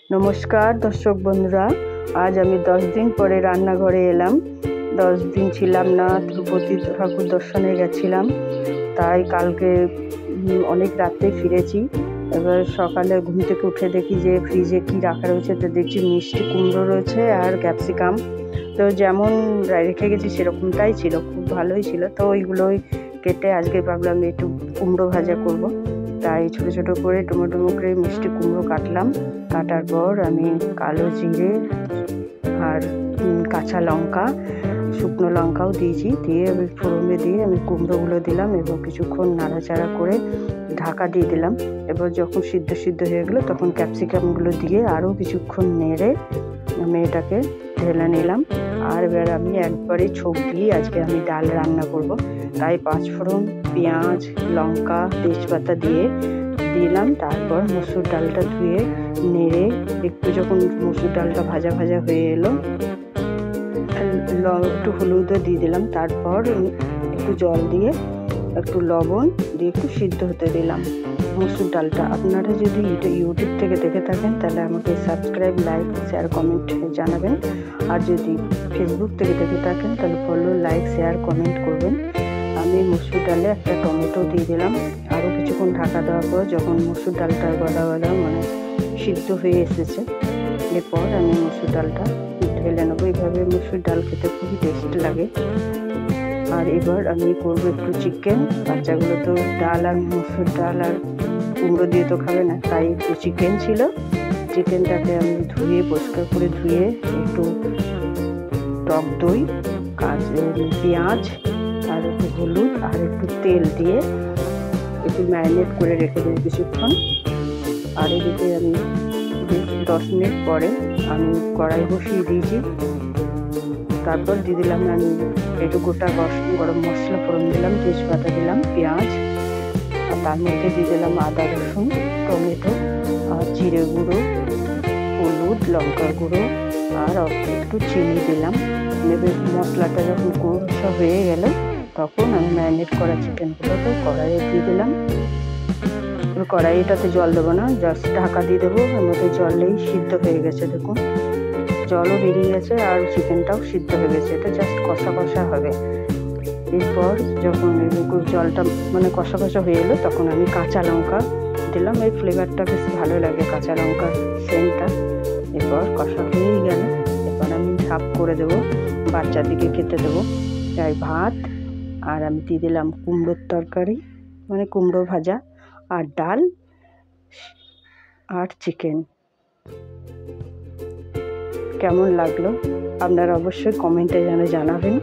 নমস্কার দর্শক বন্ধুরা, আজ আমি 10 দিন পরে রান্নাঘরে এলাম। 10 দিন ছিলাম না, তিরুপতি ঠাকুর দর্শনে গেছিলাম, তাই কালকে অনেক রাতে ফিরেছি। এবার সকালে ঘুম থেকে উঠে দেখি যে ফ্রিজে কি রাখা রয়েছে, তো দেখছি মিষ্টি কুমড়ো রয়েছে আর ক্যাপসিকাম। তো যেমন রেখে গেছি সেরকমটাই ছিল, খুব ভালোই ছিল। তো ওইগুলোই কেটে আজকে ভাবলাম একটু কুমড়ো ভাজা করব, তাই ছোটো ছোটো করে ডুমো করে মিষ্টি কুমড়ো কাটলাম। কাটার পর আমি কালো জিরে আর কাঁচা লঙ্কা, শুকনো লঙ্কাও দিয়েছি, দিয়ে আমি ফোড়নে দিয়ে আমি কুমড়োগুলো দিলাম এবং কিছুক্ষণ নাড়াচাড়া করে ঢাকা দিয়ে দিলাম। এবার যখন সিদ্ধ হয়ে গেলো তখন ক্যাপসিকামগুলো দিয়ে আরও কিছুক্ষণ নেড়ে আমি এটাকে ঢেলে নিলাম। আর এবার আমি একবারে ছোপ দিয়ে আজকে আমি ডাল রান্না করব, তাই 5 ফোড়ন, পেঁয়াজ, লঙ্কা, তেজপাতা দিয়ে দিলাম। তারপর মসুর ডালটা ধুয়ে নেড়ে একটু যখন মসুর ডালটা ভাজা হয়ে এলো, একটু হলুদও দিয়ে দিলাম। তারপর একটু জল দিয়ে একটু লবণ দিয়ে একটু সিদ্ধ হতে দিলাম মসুর ডালটা। আপনারা যদি ইউটিউব থেকে দেখে থাকেন তাহলে আমাকে সাবস্ক্রাইব, লাইক, শেয়ার, কমেন্ট জানাবেন। আর যদি ফেসবুক থেকে দেখে থাকেন তাহলে ফলো, লাইক, শেয়ার, কমেন্ট করবেন। আমি মসুর ডালে একটা টমেটো দিয়ে দিলাম। আরও কিছুক্ষণ ঢাকা দেওয়ার পর যখন মসুর ডালটা গলা মানে সিদ্ধ হয়ে এসেছে, এরপর আমি মসুর ডালটা ঢেলে নেবো। এইভাবে মসুর ডাল খেতে খুবই টেস্ট লাগে। আর এবার আমি করবো একটু চিকেন। বাচ্চাগুলো তো ডাল আর মসুর ডাল আর কুমড়ো দিয়ে তো খাবে না, তাই একটু চিকেন ছিল। চিকেনটাকে আমি পরিষ্কার করে ধুয়ে একটু টক দই, পেঁয়াজ আর একটু হলুদ আর একটু তেল দিয়ে একটু ম্যারিনেট করে রেখে দিই কিছুক্ষণ। আর এদিকে আমি 10 মিনিট পরে আমি কড়াই বসিয়ে দিয়েছি। তারপর দিয়ে দিলাম আমি একটু গোটা গরম মশলা ফোড়ন দিলাম, তেজপাতা দিলাম, পেঁয়াজ, আর তার মধ্যে দিয়ে দিলাম আদা, রসুন, টমেটো আর জিরে গুঁড়ো, হলুদ, লঙ্কার গুঁড়ো আর একটু চিনি দিলাম। এবার মশলাটা যখন কষা হয়ে গেল তখন আমি ম্যারিনেট করা চিকেনগুলোকে কড়াইয়ে দিয়ে দিলাম। কড়াইটাতে জল দেবো না, জাস্ট ঢাকা দিয়ে দেবো। এর মধ্যে জলেই সিদ্ধ হয়ে গেছে, দেখুন জলও বেরিয়ে গেছে আর চিকেনটাও সিদ্ধ হয়ে গেছে। এটা জাস্ট কষা হবে। এরপর যখন জলটা কষা হয়ে এলো তখন আমি কাঁচা লঙ্কা দিলাম। এই ফ্লেভারটা বেশ ভালো লাগে, কাঁচা লঙ্কার সেন্টটা। এরপর কষা হয়েই গেল, এবার আমি ঢাক করে দেবো, বাচ্চাদিকে খেতে দেবো। তাই ভাত আর আমি দিয়ে দিলাম কুমড়োর তরকারি, কুমড়ো ভাজা আর ডাল আর চিকেন। কেমন লাগলো আপনারা অবশ্যই কমেন্টে জানাবেন।